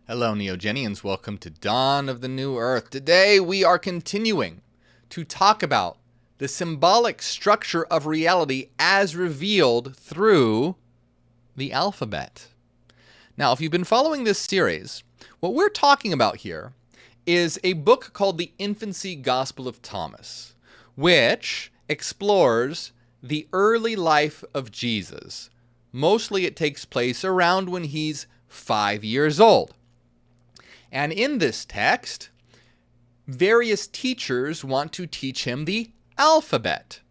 Hello, neogenians. Welcome to Dawn of the New Earth. Today we are continuing to talk about the symbolic structure of reality as revealed through the alphabet. Now, if you've been following this series, what we're talking about here is a book called The Infancy Gospel of Thomas, which explores the early life of Jesus. Mostly it takes place around when he's 5 years old. And in this text, various teachers want to teach him the alphabet.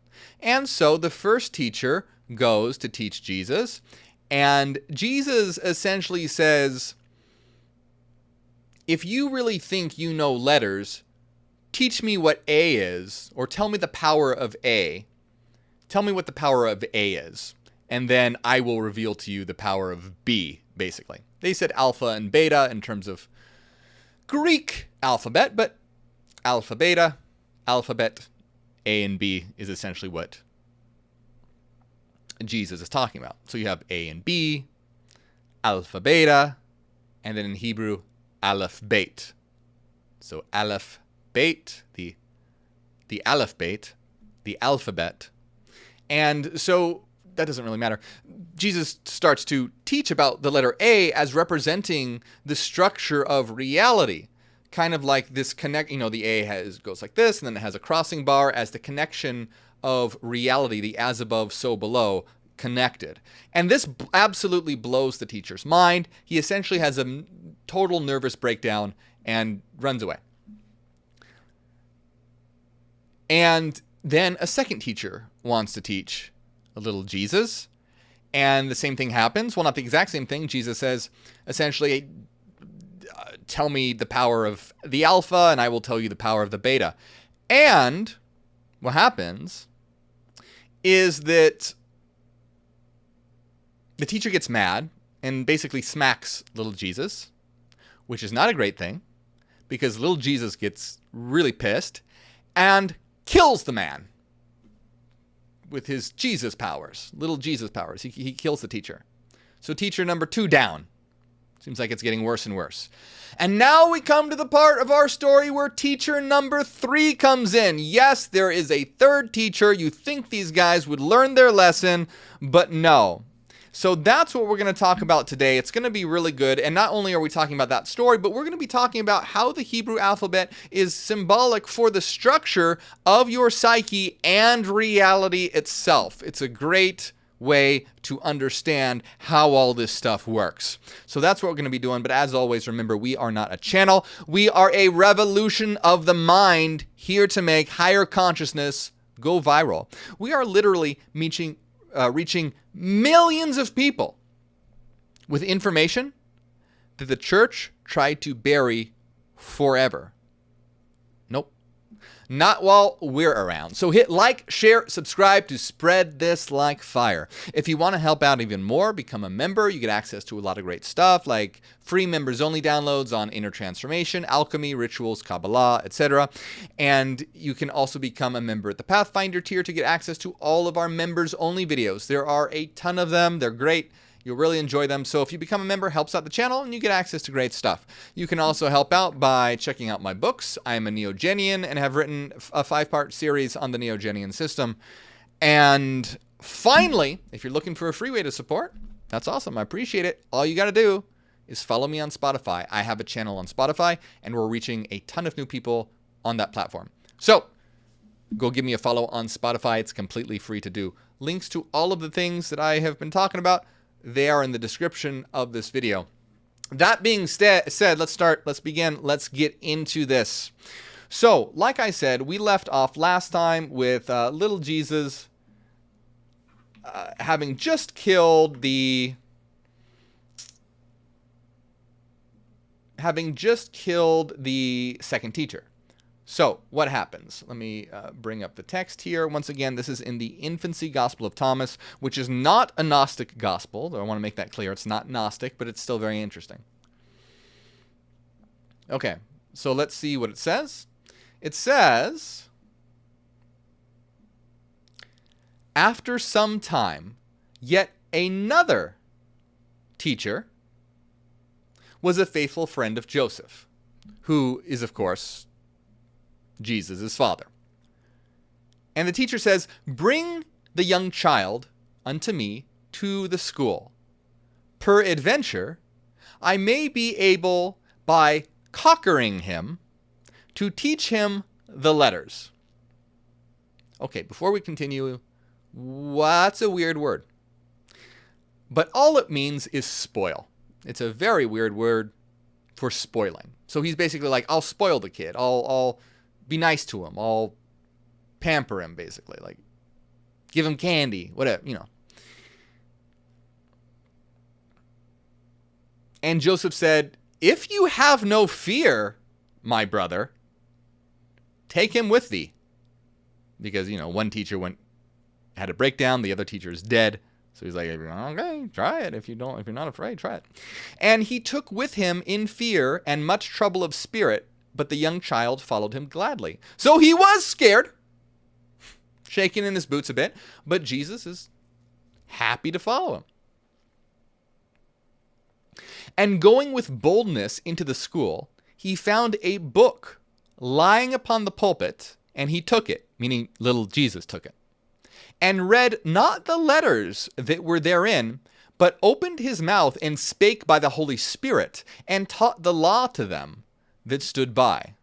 And so the first teacher goes to teach Jesus, and Jesus essentially says, if you really think you know letters, teach me what A is, or tell me the power of A. Tell me what the power of A is, and then I will reveal to you the power of B, basically. They said alpha and beta in terms of Greek alphabet, but alpha, beta, alphabet, A and B is essentially what Jesus is talking about. So you have A and B, alpha, beta, and then in Hebrew, aleph, bet. So aleph, bet, the aleph, bet, the alphabet. And so that doesn't really matter. Jesus starts to teach about the letter A as representing the structure of reality. Kind of like this the A goes like this, and then it has a crossing bar as the connection of reality, the as above, so below, connected. And this absolutely blows the teacher's mind. He essentially has a total nervous breakdown and runs away. And then a second teacher wants to teach a little Jesus, and the same thing happens. Well, not the exact same thing. Jesus says, essentially, tell me the power of the alpha, and I will tell you the power of the beta. And what happens is that the teacher gets mad and basically smacks little Jesus, which is not a great thing, because little Jesus gets really pissed and kills the man with his Jesus powers, little Jesus powers. He kills the teacher. So teacher number 2 down. Seems like it's getting worse and worse. And now we come to the part of our story where teacher number 3 comes in. Yes, there is a third teacher. You think these guys would learn their lesson, but no. So that's what we're going to talk about today. It's going to be really good. And not only are we talking about that story, but we're going to be talking about how the Hebrew alphabet is symbolic for the structure of your psyche and reality itself. It's a great way to understand how all this stuff works. So that's what we're going to be doing. But as always, remember, we are not a channel. We are a revolution of the mind here to make higher consciousness go viral. We are literally reaching millions of people with information that the church tried to bury forever. Nope. Not while we're around. So hit like, share, subscribe to spread this like fire. If you want to help out even more, become a member. You get access to a lot of great stuff like free members only downloads on inner transformation, alchemy, rituals, Kabbalah, etc. And you can also become a member at the Pathfinder tier to get access to all of our members only videos. There are a ton of them. They're great. You'll really enjoy them. So if you become a member, it helps out the channel and you get access to great stuff. You can also help out by checking out my books. I am a neogenian and have written a 5-part series on the neogenian system. And finally, if you're looking for a free way to support, that's awesome. I appreciate it. All you got to do is follow me on Spotify. I have a channel on Spotify and we're reaching a ton of new people on that platform. So go give me a follow on Spotify. It's completely free to do. Links to all of the things that I have been talking about, they are in the description of this video. That being said, let's begin. Let's get into this. So, like I said, we left off last time with little Jesus having just killed the second teacher. So, what happens? Let me bring up the text here. Once again, this is in the Infancy Gospel of Thomas, which is not a Gnostic gospel. I want to make that clear. It's not Gnostic, but it's still very interesting. Okay, so let's see what it says. It says, after some time, yet another teacher was a faithful friend of Joseph, who is, of course, Jesus' father. And the teacher says, "Bring the young child unto me to the school. Peradventure, I may be able, by cockering him, to teach him the letters." Okay, before we continue, what's a weird word? But all it means is spoil. It's a very weird word for spoiling. So he's basically like, I'll spoil the kid. I'll be nice to him. I'll pamper him, basically. Like, give him candy, whatever, you know. And Joseph said, "If you have no fear, my brother, take him with thee." Because, you know, one teacher had a breakdown, the other teacher is dead. So he's like, "Okay, try it. If you're not afraid, try it." And he took with him in fear and much trouble of spirit, but the young child followed him gladly. So he was scared, shaking in his boots a bit, but Jesus is happy to follow him. And going with boldness into the school, he found a book lying upon the pulpit, and he took it, meaning little Jesus took it, and read not the letters that were therein, but opened his mouth and spake by the Holy Spirit, and taught the law to them that stood by.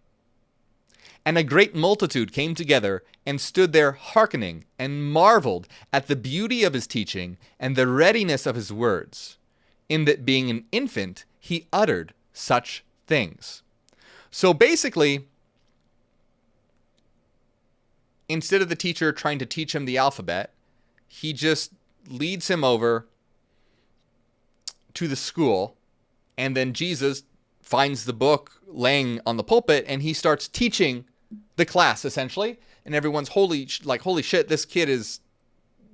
And a great multitude came together, and stood there hearkening, and marveled at the beauty of his teaching, and the readiness of his words, in that being an infant, he uttered such things. So basically, instead of the teacher trying to teach him the alphabet, he just leads him over to the school, and then Jesus finds the book laying on the pulpit, and he starts teaching the class, essentially, and everyone's holy shit, this kid is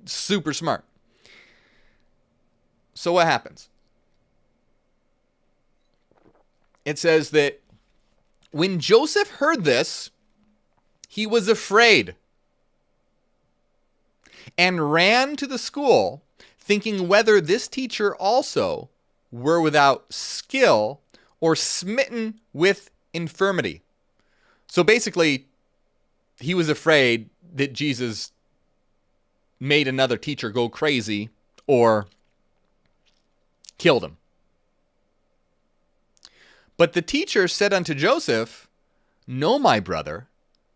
super smart. So what happens? It says that when Joseph heard this, he was afraid and ran to the school, thinking whether this teacher also were without skill or smitten with infirmity. So basically, he was afraid that Jesus made another teacher go crazy or killed him. But the teacher said unto Joseph, "Know, my brother,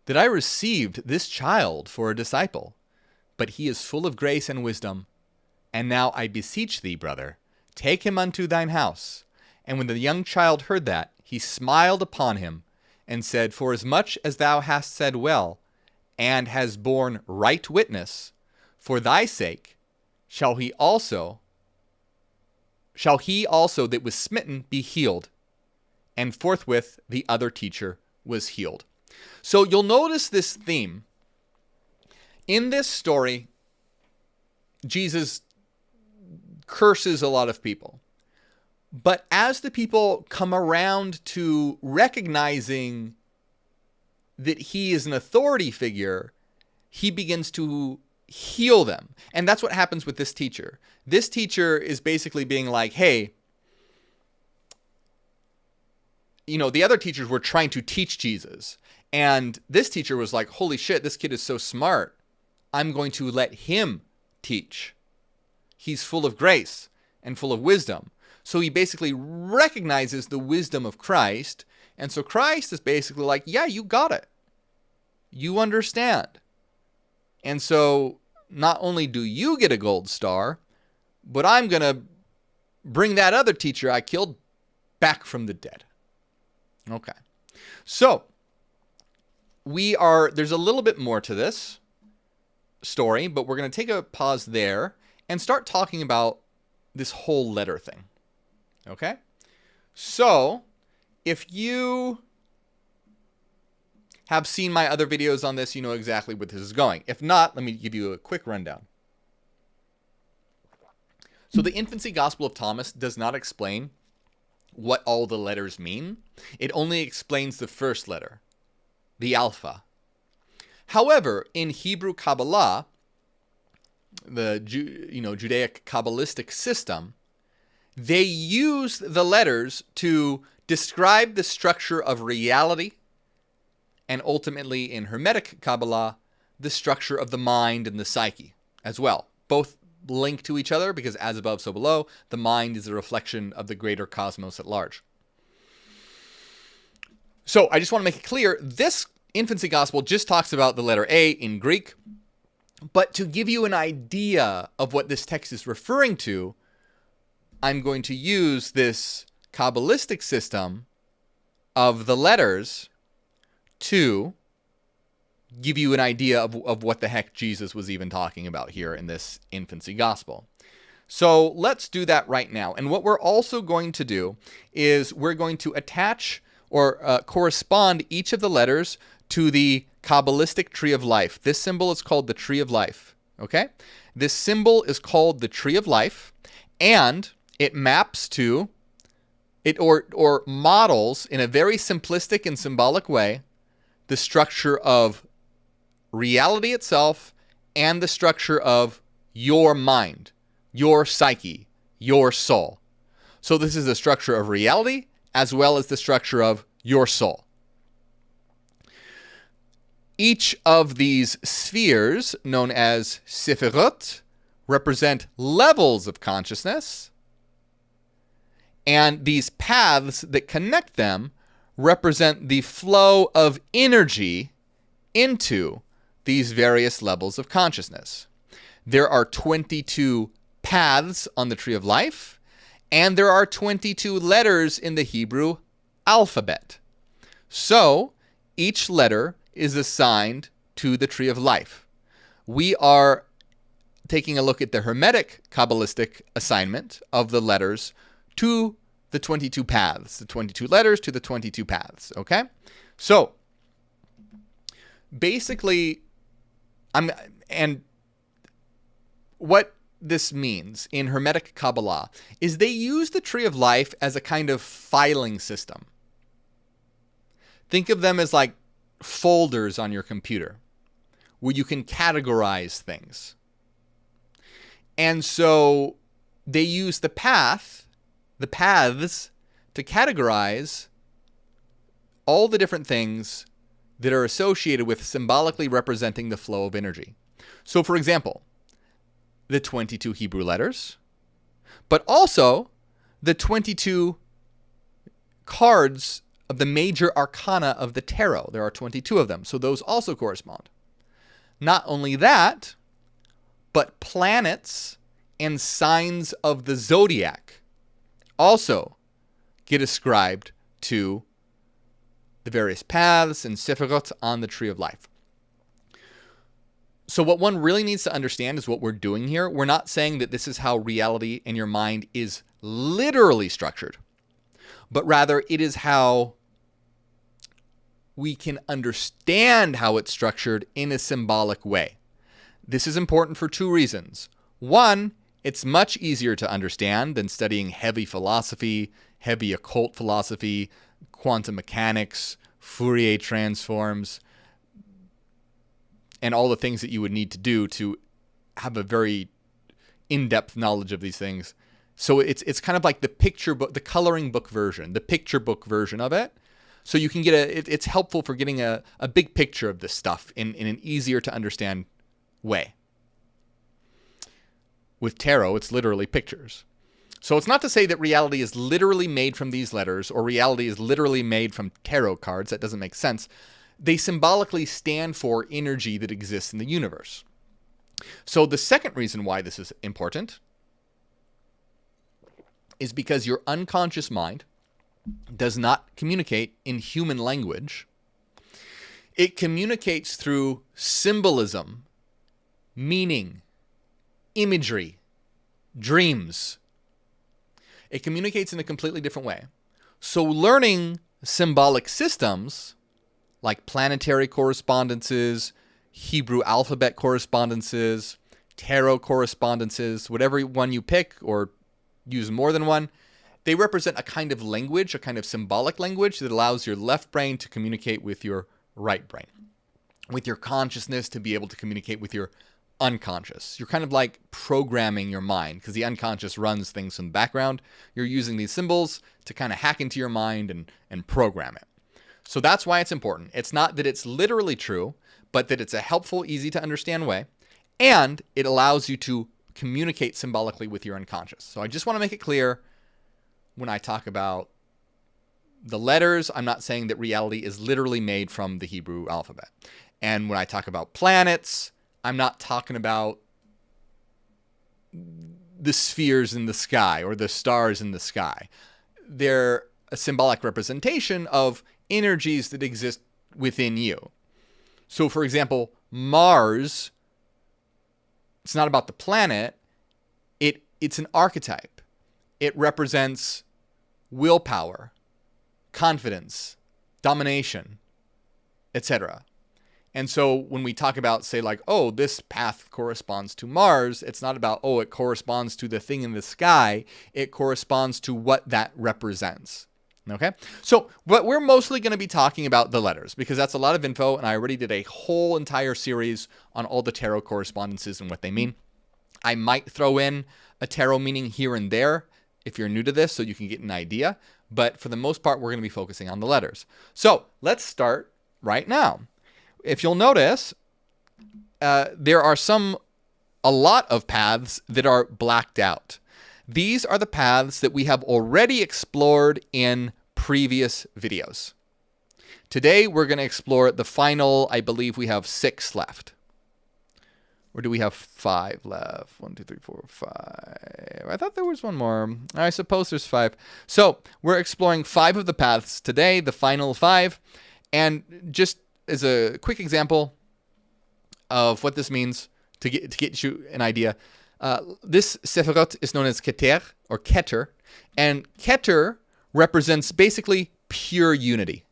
that I received this child for a disciple, but he is full of grace and wisdom. And now I beseech thee, brother, take him unto thine house." And when the young child heard that, he smiled upon him, and said, "Forasmuch as thou hast said well, and has borne right witness, for thy sake shall he also that was smitten be healed." And forthwith the other teacher was healed. So you'll notice this theme. In this story, Jesus curses a lot of people. But as the people come around to recognizing that he is an authority figure, he begins to heal them. And that's what happens with this teacher. This teacher is basically being like, hey, you know, the other teachers were trying to teach Jesus. And this teacher was like, holy shit, this kid is so smart. I'm going to let him teach. He's full of grace and full of wisdom. So he basically recognizes the wisdom of Christ. And so Christ is basically like, yeah, you got it. You understand. And so not only do you get a gold star, but I'm going to bring that other teacher I killed back from the dead. Okay. So there's a little bit more to this story, but we're going to take a pause there and start talking about this whole letter thing. Okay? So, if you have seen my other videos on this, you know exactly where this is going. If not, let me give you a quick rundown. So, the infancy gospel of Thomas does not explain what all the letters mean. It only explains the first letter, the Alpha. However, in Hebrew Kabbalah, the Judaic Kabbalistic system, they use the letters to describe the structure of reality, and ultimately in Hermetic Kabbalah, the structure of the mind and the psyche as well. Both link to each other because as above, so below, the mind is a reflection of the greater cosmos at large. So I just want to make it clear, this infancy gospel just talks about the letter A in Greek, but to give you an idea of what this text is referring to, I'm going to use this Kabbalistic system of the letters to give you an idea of what the heck Jesus was even talking about here in this infancy gospel. So let's do that right now. And what we're also going to do is we're going to attach or correspond each of the letters to the Kabbalistic tree of life. This symbol is called the tree of life. Okay? This symbol is called the tree of life, and it maps to it or models in a very simplistic and symbolic way the structure of reality itself and the structure of your mind, your psyche, your soul. So this is the structure of reality as well as the structure of your soul. Each of these spheres, known as Sefirot, represent levels of consciousness, and these paths that connect them represent the flow of energy into these various levels of consciousness. There are 22 paths on the tree of life, and there are 22 letters in the Hebrew alphabet. So each letter is assigned to the tree of life. We are taking a look at the Hermetic Kabbalistic assignment of the letters to the 22 paths, the 22 letters to the 22 paths, okay? So basically, what this means in Hermetic Kabbalah is they use the tree of life as a kind of filing system. Think of them as like folders on your computer where you can categorize things. And so they use the paths to categorize all the different things that are associated with symbolically representing the flow of energy. So for example, the 22 Hebrew letters, but also the 22 cards of the major arcana of the tarot. There are 22 of them, so those also correspond. Not only that, but planets and signs of the zodiac also get ascribed to the various paths and sefirot on the tree of life. So what one really needs to understand is what we're doing here. We're not saying that this is how reality in your mind is literally structured, but rather it is how we can understand how it's structured in a symbolic way. This is important for two reasons. One, it's much easier to understand than studying heavy philosophy, heavy occult philosophy, quantum mechanics, Fourier transforms, and all the things that you would need to do to have a very in-depth knowledge of these things. So it's kind of like the picture book, the coloring book version, the picture book version of it. So you can get it's helpful for getting a big picture of this stuff in an easier to understand way. With tarot, it's literally pictures. So it's not to say that reality is literally made from these letters or reality is literally made from tarot cards. That doesn't make sense. They symbolically stand for energy that exists in the universe. So the second reason why this is important is because your unconscious mind does not communicate in human language. It communicates through symbolism, meaning, imagery, dreams. It communicates in a completely different way. So learning symbolic systems like planetary correspondences, Hebrew alphabet correspondences, tarot correspondences, whatever one you pick or use more than one, they represent a kind of language, a kind of symbolic language that allows your left brain to communicate with your right brain, with your consciousness to be able to communicate with your unconscious. You're kind of like programming your mind because the unconscious runs things in the background. You're using these symbols to kind of hack into your mind and program it. So that's why it's important. It's not that it's literally true, but that it's a helpful, easy to understand way. And it allows you to communicate symbolically with your unconscious. So I just want to make it clear when I talk about the letters, I'm not saying that reality is literally made from the Hebrew alphabet. And when I talk about planets, I'm not talking about the spheres in the sky or the stars in the sky. They're a symbolic representation of energies that exist within you. So, for example, Mars, it's not about the planet. It's an archetype. It represents willpower, confidence, domination, etc. And so when we talk about, say, like, oh, this path corresponds to Mars, it's not about, oh, it corresponds to the thing in the sky. It corresponds to what that represents. Okay? So, but we're mostly going to be talking about the letters because that's a lot of info, and I already did a whole entire series on all the tarot correspondences and what they mean. I might throw in a tarot meaning here and there if you're new to this so you can get an idea. But for the most part, we're going to be focusing on the letters. So let's start right now. If you'll notice, there are a lot of paths that are blacked out. These are the paths that we have already explored in previous videos. Today, we're going to explore the final, I believe we have 6 left. Or do we have 5 left? 1, 2, 3, 4, 5. I thought there was one more. I suppose there's 5. So we're exploring 5 of the paths today, the final 5. And just as a quick example of what this means to get you an idea, this Sephirot is known as Keter or Keter. And Keter represents basically pure unity.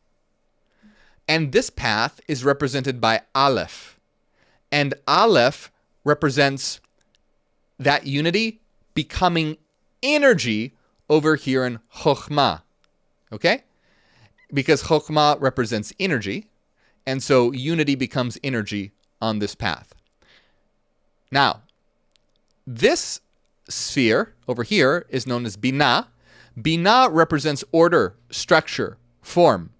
And this path is represented by Aleph. And Aleph represents that unity becoming energy over here in Chokhmah. Okay? Because Chokhmah represents energy. And so unity becomes energy on this path. Now, this sphere over here is known as Binah. Binah represents order, structure, form.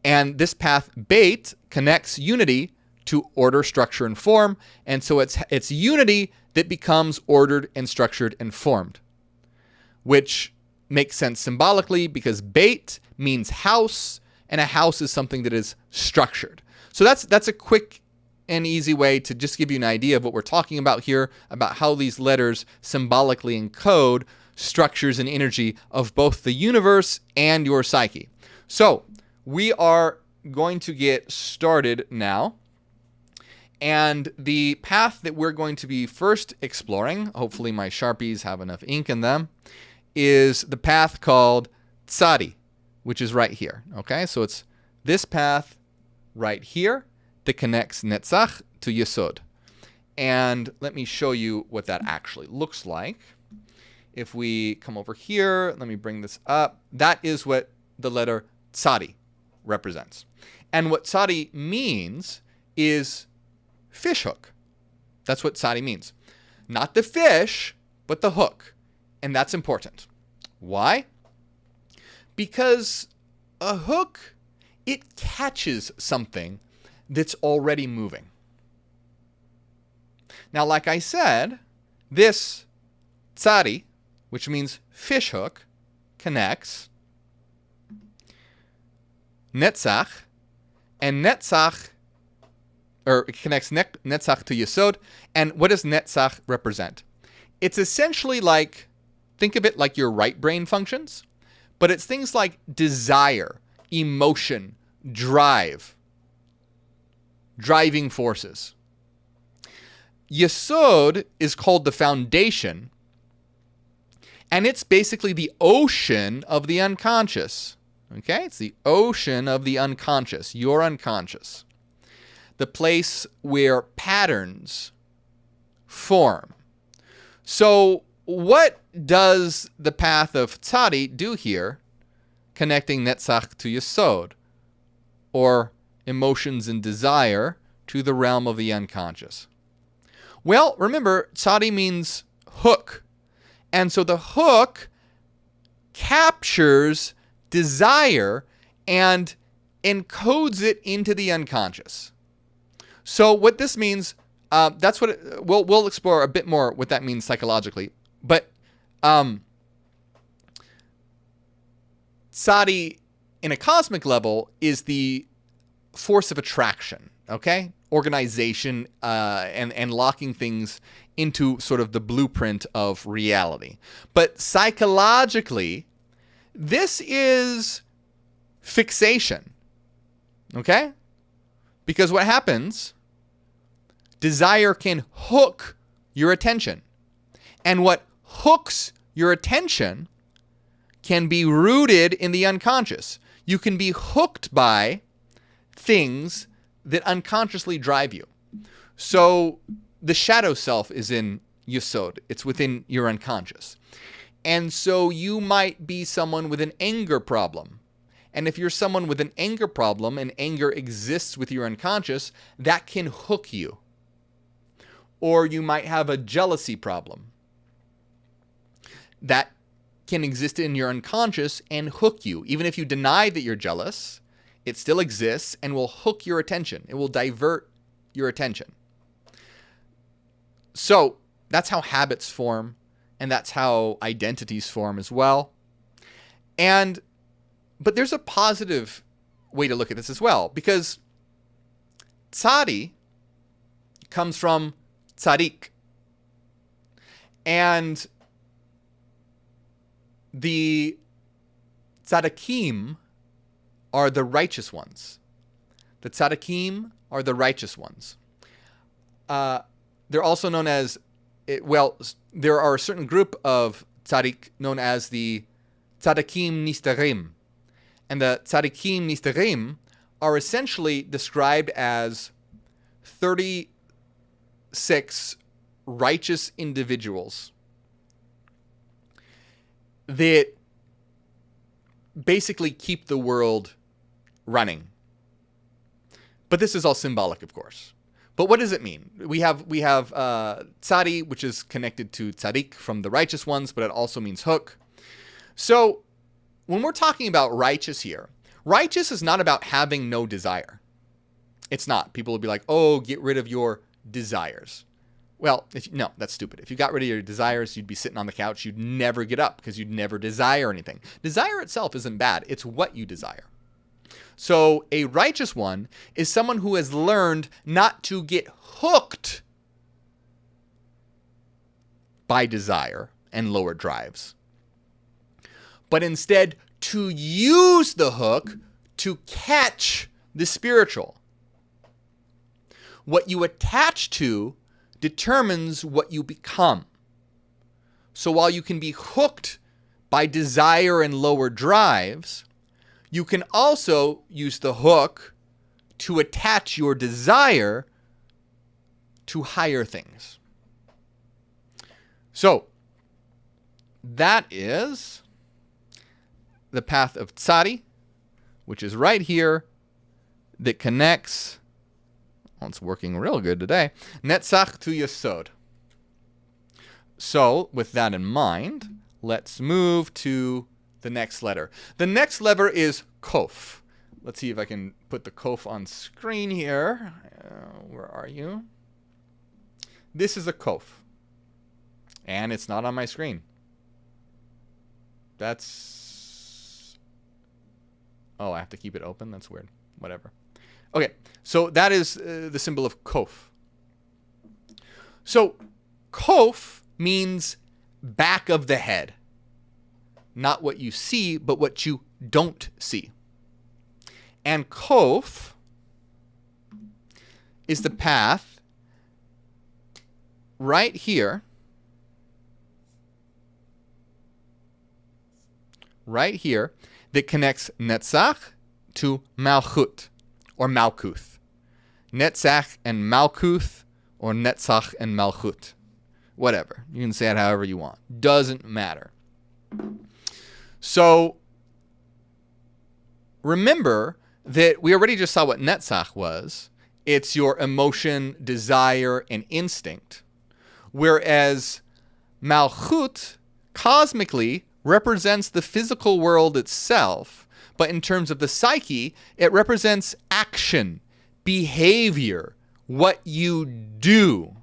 And this path, Beit, connects unity to order, structure, and form. And so it's unity that becomes ordered and structured and formed, which makes sense symbolically because Beit means house, and a house is something that is structured. So that's a quick and easy way to just give you an idea of what we're talking about here, about how these letters symbolically encode structures and energy of both the universe and your psyche. So we are going to get started now. And the path that we're going to be first exploring, hopefully my Sharpies have enough ink in them, is the path called Sadi, which is right here. Okay, so it's this path right here that connects Netzach to Yesod. And let me show you what that actually looks like. If we come over here, let me bring this up. That is what the letter Sadi represents. And what Sadi means is fish hook. That's what Sadi means. Not the fish, but the hook. And that's important. Why? Because a hook, it catches something that's already moving. Now, like I said, this Sadi, which means fish hook, connects Netzach, and Netzach, or it connects Netzach to Yesod. And what does Netzach represent? It's essentially like, think of it like your right brain functions, but it's things like desire, emotion, drive, driving forces. Yesod is called the foundation, and it's basically the ocean of the unconscious. Okay? It's the ocean of the unconscious, your unconscious. The place where patterns form. So what does the path of Sadi do here, connecting Netzach to Yesod, or emotions and desire to the realm of the unconscious? Well, remember, Sadi means hook. And so the hook captures desire and encodes it into the unconscious. So what this means, that's what we'll explore a bit more what that means psychologically. But Sadi, in a cosmic level, is the force of attraction. Okay, organization and locking things into sort of the blueprint of reality. But psychologically, this is fixation. Okay? Because what happens, desire can hook your attention. And what hooks your attention can be rooted in the unconscious. You can be hooked by things that unconsciously drive you. So the shadow self is in Yesod. It's within your unconscious. And so you might be someone with an anger problem. And if you're someone with an anger problem and anger exists with your unconscious, that can hook you. Or you might have a jealousy problem that can exist in your unconscious and hook you. Even if you deny that you're jealous, it still exists and will hook your attention. It will divert your attention. So that's how habits form, and that's how identities form as well. But there's a positive way to look at this as well, because Sadi comes from tzadik. And the tzaddikim are the righteous ones. The tzaddikim are the righteous ones. They're also known as, there are a certain group of tzaddik known as the tzaddikim nistarim. And the tzaddikim nistarim are essentially described as 36 righteous individuals that basically keep the world running. But this is all symbolic, of course. But what does it mean? We have tzadi, which is connected to tzaddik from the righteous ones, but it also means hook. So when we're talking about righteous here, righteous is not about having no desire. It's not. People will be like, oh, get rid of your desires. Well, no, that's stupid. If you got rid of your desires, you'd be sitting on the couch. You'd never get up because you'd never desire anything. Desire itself isn't bad. It's what you desire. So a righteous one is someone who has learned not to get hooked by desire and lower drives, but instead to use the hook to catch the spiritual. What you attach to determines what you become. So while you can be hooked by desire and lower drives, you can also use the hook to attach your desire to higher things. So that is the path of tzadi, which is right here, that connects, well, it's working real good today, Netzach to Yesod. So with that in mind, let's move to the next letter. The next letter is Kof. Let's see if I can put the Kof on screen here. Where are you? This is a Kof. And it's not on my screen. That's... Oh, I have to keep it open? That's weird. Whatever. Okay, so that is the symbol of Kof. So, Kof means back of the head. Not what you see, but what you don't see. And Kof is the path right here, that connects Netzach to Malchut, or Malkuth. Netzach and Malkuth, or Netzach and Malchut. Whatever. You can say it however you want. Doesn't matter. So, remember that we already just saw what Netzach was. It's your emotion, desire, and instinct. whereas Malchut, cosmically, represents the physical world itself, but in terms of the psyche, it represents action, behavior, what you do.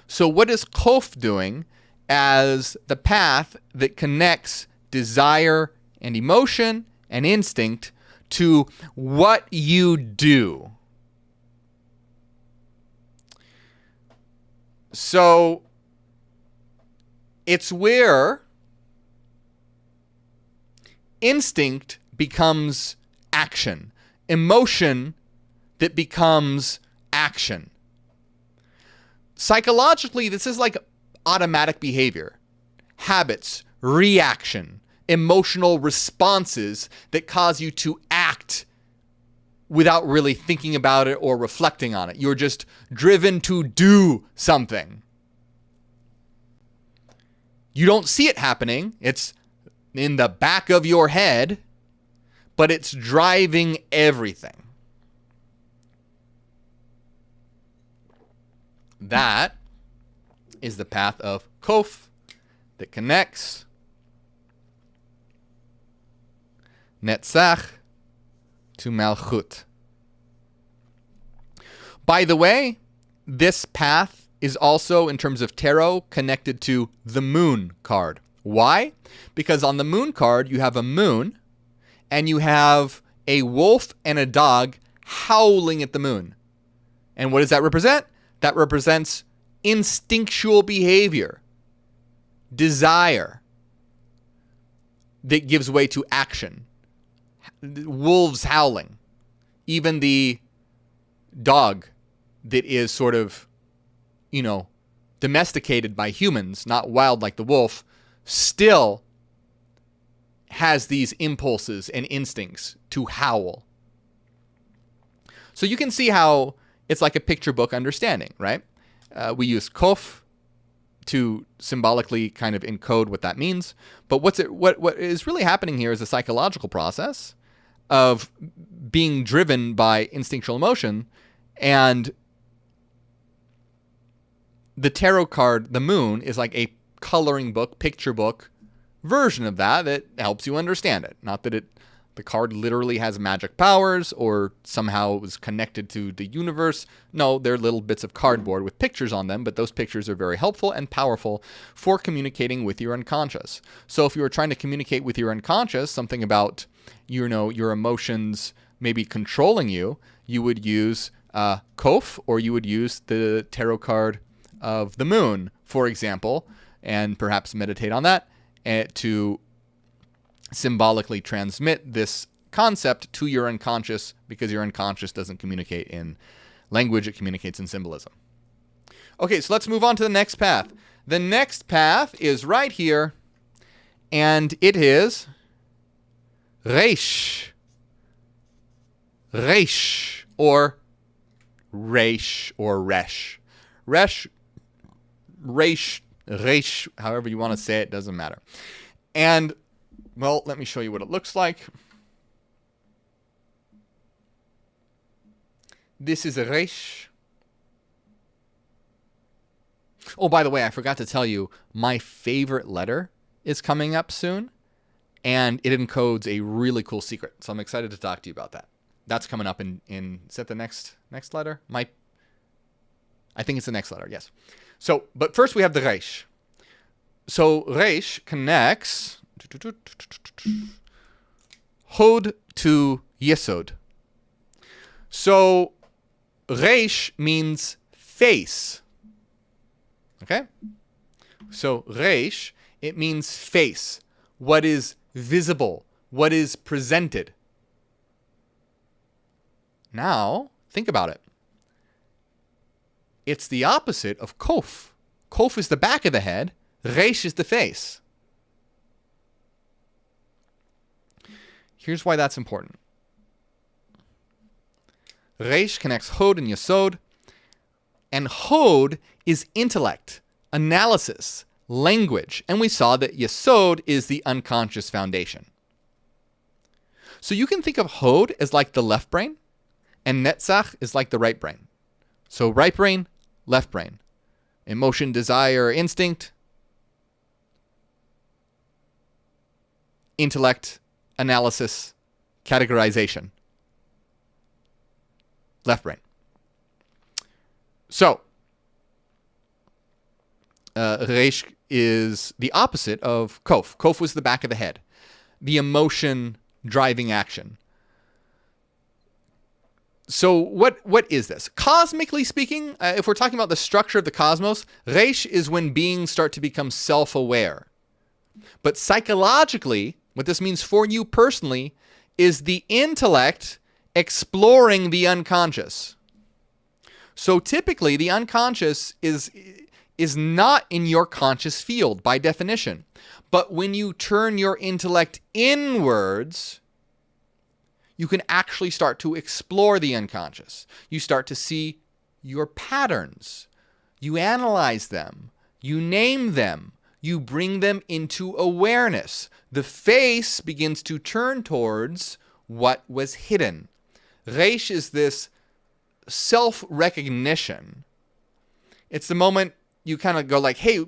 So what is Kof doing as the path that connects desire and emotion and instinct to what you do? So it's where instinct becomes action, emotion that becomes action. Psychologically, this is like automatic behavior, habits, reaction, emotional responses that cause you to act without really thinking about it or reflecting on it. You're just driven to do something. You don't see it happening. It's in the back of your head, but it's driving everything. That is the path of Kof that connects Netzach to Malchut. By the way, this path is also, in terms of tarot, connected to the moon card. Why? Because on the moon card, you have a moon, and you have a wolf and a dog howling at the moon. And what does that represent? That represents instinctual behavior, desire, that gives way to action. Wolves howling. Even the dog that is sort of, domesticated by humans, not wild like the wolf, still has these impulses and instincts to howl. So you can see how it's like a picture book understanding, right? We use Kof to symbolically kind of encode what that means. But what is really happening here is a psychological process of being driven by instinctual emotion, and the tarot card, the moon, is like a coloring book, picture book version of that helps you understand it. Not that the card literally has magic powers or somehow was connected to the universe. No, they're little bits of cardboard with pictures on them, but those pictures are very helpful and powerful for communicating with your unconscious. So if you were trying to communicate with your unconscious, something about, your emotions maybe controlling you, you would use Kof, or you would use the tarot card of the moon, for example, and perhaps meditate on that to symbolically transmit this concept to your unconscious, because your unconscious doesn't communicate in language, it communicates in symbolism. Okay, so let's move on to the next path. The next path is right here, and it is Resh. Resh, or Resh, or Resh. Resh, however you want to say it, doesn't matter. And, well, let me show you what it looks like. This is a Resh. Oh, by the way, I forgot to tell you, my favorite letter is coming up soon, and it encodes a really cool secret. So I'm excited to talk to you about that. That's coming up in is that the next letter? I think it's the next letter, yes. So, but first we have the Resh. So Resh connects Hod to Yesod. So Resh means face. Okay? So Resh, it means face. What is visible, what is presented. Now, think about it. It's the opposite of Kof. Kof is the back of the head. Resh is the face. Here's why that's important. Resh connects Hod and Yesod. And Hod is intellect, analysis, language. And we saw that Yesod is the unconscious foundation. So you can think of Hod as like the left brain, and Netzach is like the right brain. So right brain, left brain. emotion, desire, instinct, intellect, analysis, categorization. Left brain. So, Resh is the opposite of Kof. Kof was the back of the head, the emotion driving action. So what is this? Cosmically speaking, if we're talking about the structure of the cosmos, Resh is when beings start to become self-aware. But psychologically, what this means for you personally is the intellect exploring the unconscious. So typically, the unconscious is not in your conscious field by definition. But when you turn your intellect inwards, you can actually start to explore the unconscious. You start to see your patterns. You analyze them. You name them. You bring them into awareness. The face begins to turn towards what was hidden. Resh is this self-recognition. It's the moment you kind of go like, hey,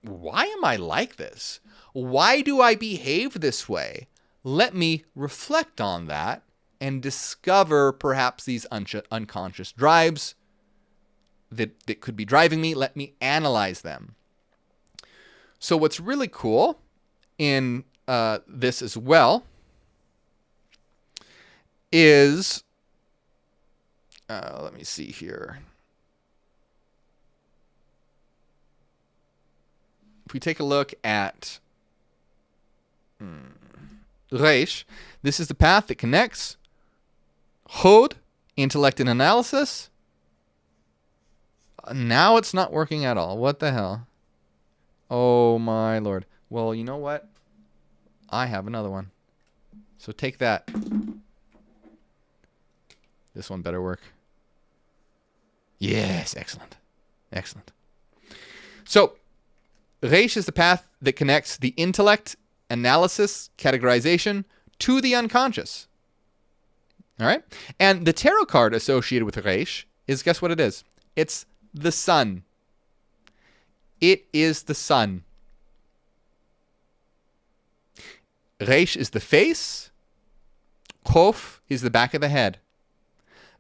why am I like this? Why do I behave this way? Let me reflect on that and discover perhaps these unconscious drives that could be driving me. Let me analyze them. So what's really cool in this as well is, let me see here. If we take a look at Resh, this is the path that connects Hod, intellect and analysis. Now it's not working at all. What the hell? Oh my lord. Well, you know what? I have another one. So take that. This one better work. Yes, excellent. Excellent. So, Resh is the path that connects the intellect, analysis, categorization to the unconscious. All right? And the tarot card associated with Resh is, guess what it is? It's the sun. It is the sun. Resh is the face. Kof is the back of the head.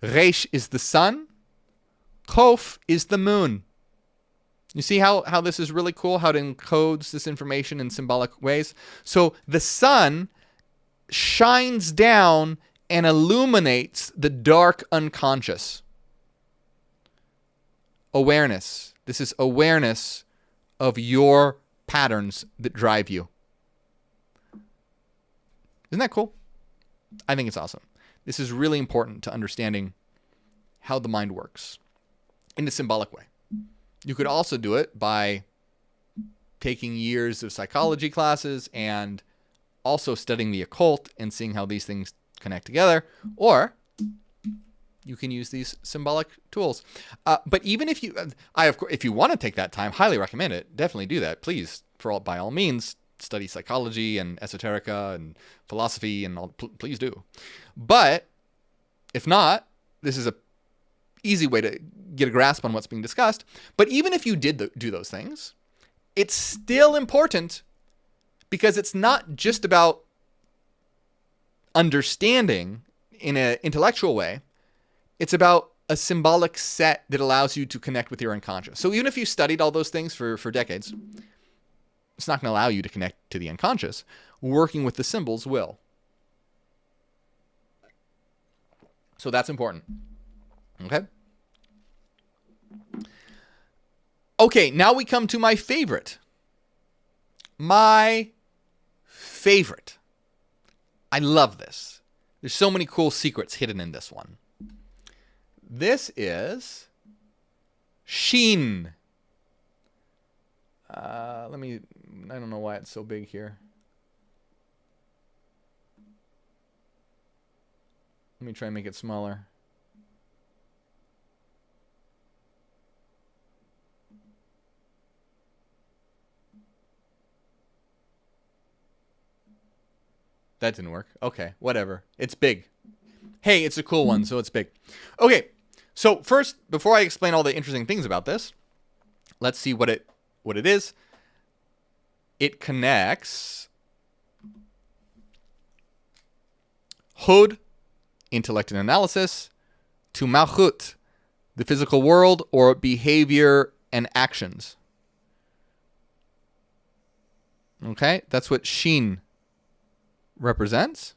Resh is the sun. Kof is the moon. You see how this is really cool, how it encodes this information in symbolic ways? So the sun shines down and illuminates the dark unconscious. Awareness. This is awareness of your patterns that drive you. Isn't that cool? I think it's awesome. This is really important to understanding how the mind works in a symbolic way. You could also do it by taking years of psychology classes and also studying the occult and seeing how these things connect together. Or you can use these symbolic tools. But even if you, if you want to take that time, highly recommend it. Definitely do that. Please, by all means, study psychology and esoterica and philosophy and all. Please do. But if not, this is a easy way to get a grasp on what's being discussed. But even if you did do those things, it's still important because it's not just about understanding in an intellectual way. It's about a symbolic set that allows you to connect with your unconscious. So even if you studied all those things for decades, it's not going to allow you to connect to the unconscious. Working with the symbols will. So that's important. Okay? Okay, now we come to my favorite. My favorite. I love this. There's so many cool secrets hidden in this one. This is Sheen. I don't know why it's so big here. Let me try and make it smaller. That didn't work. Okay, whatever. It's big. Hey, it's a cool one, so it's big. Okay, so first, before I explain all the interesting things about this, Let's see what it is. It connects Hod, intellect and analysis, to Malchut, the physical world or behavior and actions. Okay, that's what Sheen represents.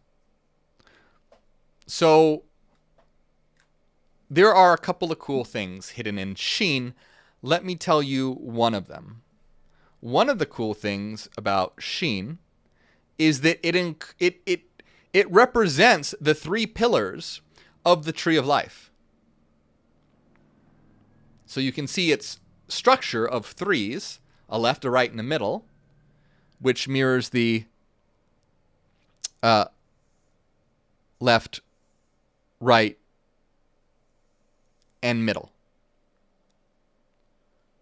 So there are a couple of cool things hidden in Sheen. Let me tell you one of them. One of the cool things about Sheen is that it represents the 3 pillars of the tree of life. So you can see its structure of 3s, a left, a right, and a middle, which mirrors the left, right, and middle.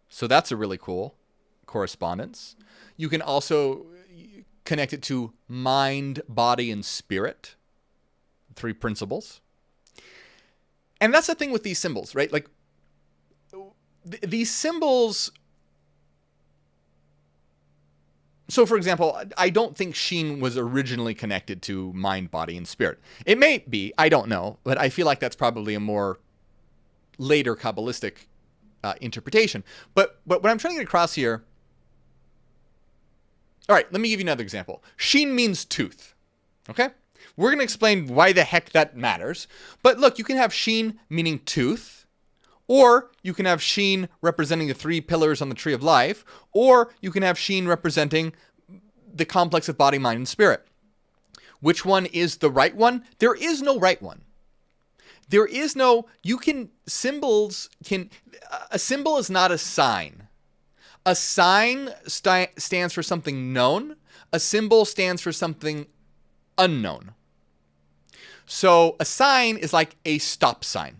So that's a really cool correspondence. You can also connect it to mind, body, and spirit. 3 principles. And that's the thing with these symbols, right? Like, these symbols... So, for example, I don't think Sheen was originally connected to mind, body, and spirit. It may be, I don't know, but I feel like that's probably a more later Kabbalistic interpretation. But what I'm trying to get across here... All right, let me give you another example. Sheen means tooth, okay? We're going to explain why the heck that matters. But look, you can have Sheen meaning tooth, or you can have Sheen representing the 3 pillars on the tree of life, or you can have Sheen representing the complex of body, mind, and spirit. Which one is the right one? There is no right one. There is no, a symbol is not a sign. A sign stands for something known. A symbol stands for something unknown. So a sign is like a stop sign.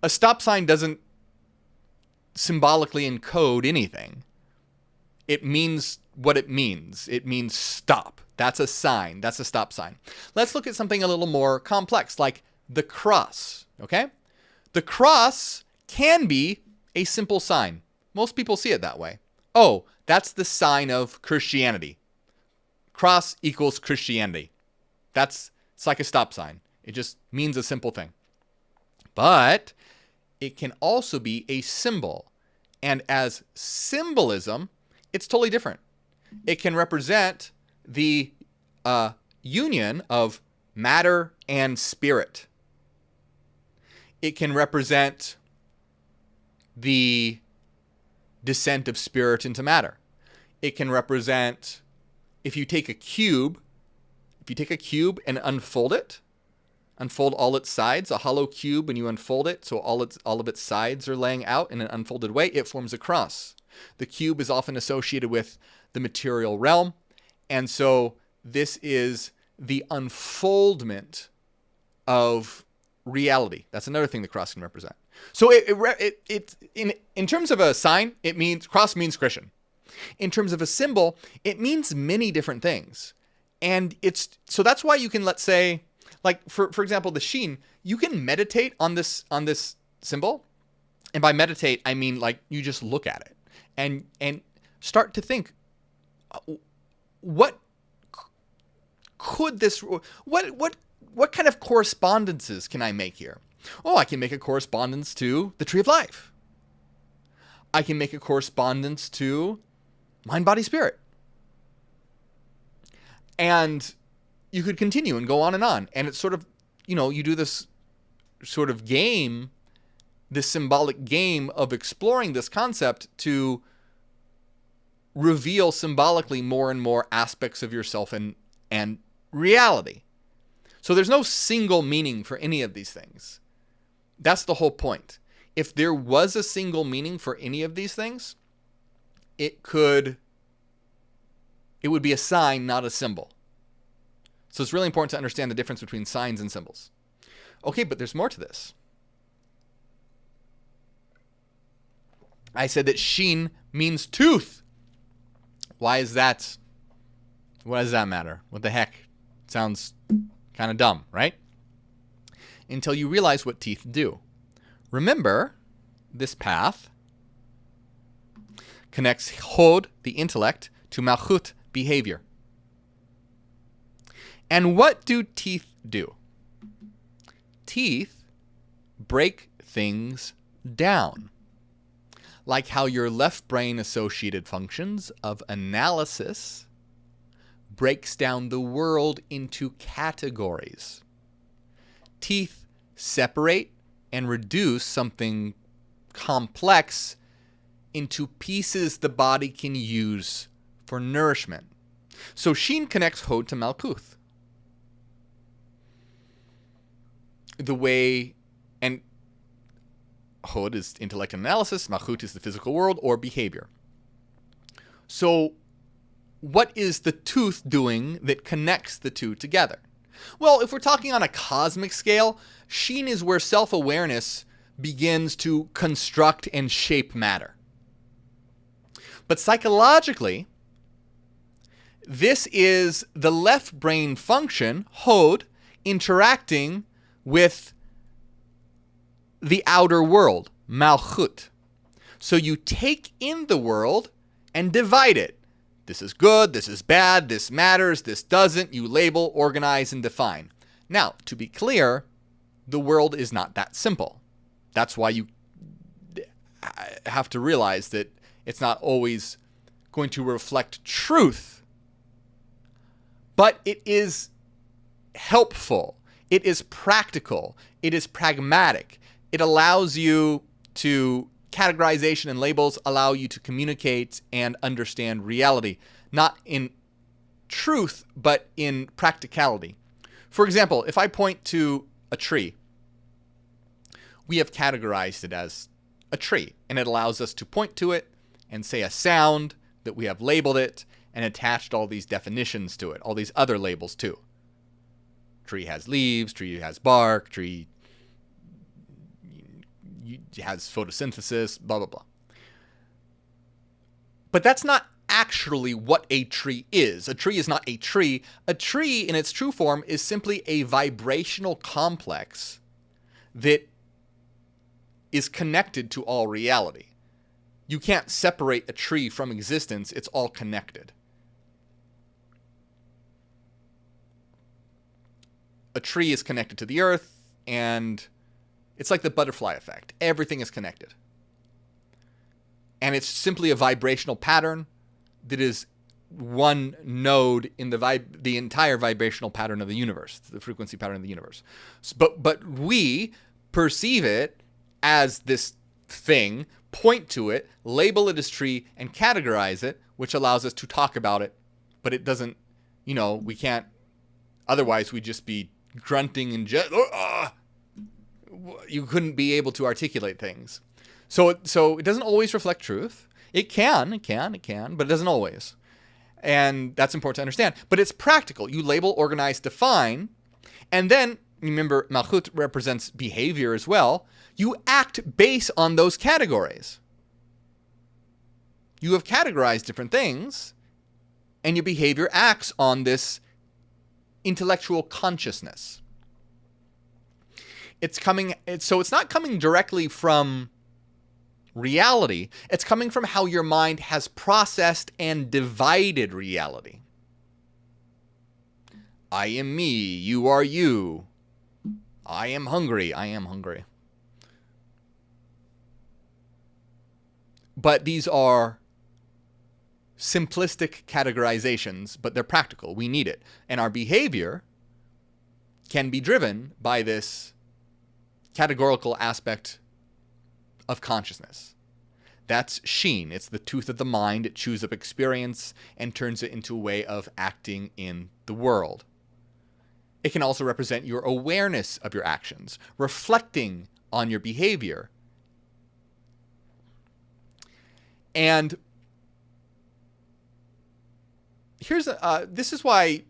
A stop sign doesn't symbolically encode anything. It means what it means. It means stop. That's a sign. That's a stop sign. Let's look at something a little more complex, like the cross, okay? The cross can be a simple sign. Most people see it that way. Oh, that's the sign of Christianity. Cross equals Christianity. It's like a stop sign. It just means a simple thing. But it can also be a symbol. And as symbolism, it's totally different. It can represent the union of matter and spirit. It can represent the descent of spirit into matter. It can represent, if you take a cube and unfold it, unfold all its sides, a hollow cube, and you unfold it so all of its sides are laying out in an unfolded way, it forms a cross. The cube is often associated with the material realm, and so this is the unfoldment of reality. That's another thing the cross can represent. So in terms of a sign, cross means Christian. In terms of a symbol, it means many different things. And so that's why you can, let's say, like for example, the Sheen, you can meditate on this symbol. And by meditate, I mean like you just look at it and start to think, what kind of correspondences can I make here? Oh, I can make a correspondence to the tree of life. I can make a correspondence to mind, body, spirit. And you could continue and go on. And it's sort of, you do this sort of game, this symbolic game of exploring this concept to reveal symbolically more and more aspects of yourself and reality. So there's no single meaning for any of these things. That's the whole point. If there was a single meaning for any of these things, it would be a sign, not a symbol. So it's really important to understand the difference between signs and symbols. Okay, but there's more to this. I said that Sheen means tooth. Why is that? What does that matter? What the heck? Sounds kind of dumb, right? Until you realize what teeth do. Remember this path, connects Hod, the intellect, to Malchut, behavior. And what do teeth do? Teeth break things down. Like how your left brain associated functions of analysis breaks down the world into categories. Teeth separate and reduce something complex into pieces the body can use for nourishment. So Sheen connects Hod to Malkuth. The way, and Hod is intellect and analysis, Malchut is the physical world or behavior. So what is the tooth doing that connects the two together? Well, if we're talking on a cosmic scale, Sheen is where self-awareness begins to construct and shape matter. But psychologically, this is the left brain function, Hod, interacting with the outer world, Malchut. So you take in the world and divide it. This is good, this is bad, this matters, this doesn't. You label, organize, and define. Now, to be clear, the world is not that simple. That's why you have to realize that it's not always going to reflect truth, but it is helpful. It is practical. It is pragmatic. It allows you to, categorization and labels allow you to communicate and understand reality, not in truth, but in practicality. For example, if I point to a tree, we have categorized it as a tree, and it allows us to point to it and say a sound that we have labeled it and attached all these definitions to it, all these other labels too. Tree has leaves, tree has bark, tree has photosynthesis, blah, blah, blah. But that's not actually what a tree is. A tree is not a tree. A tree, in its true form, is simply a vibrational complex that is connected to all reality. You can't separate a tree from existence. It's all connected. A tree is connected to the earth, and it's like the butterfly effect. Everything is connected. And it's simply a vibrational pattern that is one node in the entire vibrational pattern of the universe, the frequency pattern of the universe. But we perceive it as this thing, point to it, label it as tree, and categorize it, which allows us to talk about it. But it doesn't, we can't, otherwise we'd just be grunting and you couldn't be able to articulate things. So it doesn't always reflect truth. It can, but it doesn't always. And that's important to understand. But it's practical. You label, organize, define, and then, remember, Malchut represents behavior as well. You act based on those categories. You have categorized different things, and your behavior acts on this intellectual consciousness. So it's not coming directly from reality. It's coming from how your mind has processed and divided reality. I am me, you are you. I am hungry, I am hungry. But these are simplistic categorizations, but they're practical. We need it. And our behavior can be driven by this categorical aspect of consciousness. That's Sheen. It's the tooth of the mind. It chews up experience and turns it into a way of acting in the world. It can also represent your awareness of your actions, reflecting on your behavior. And this is why,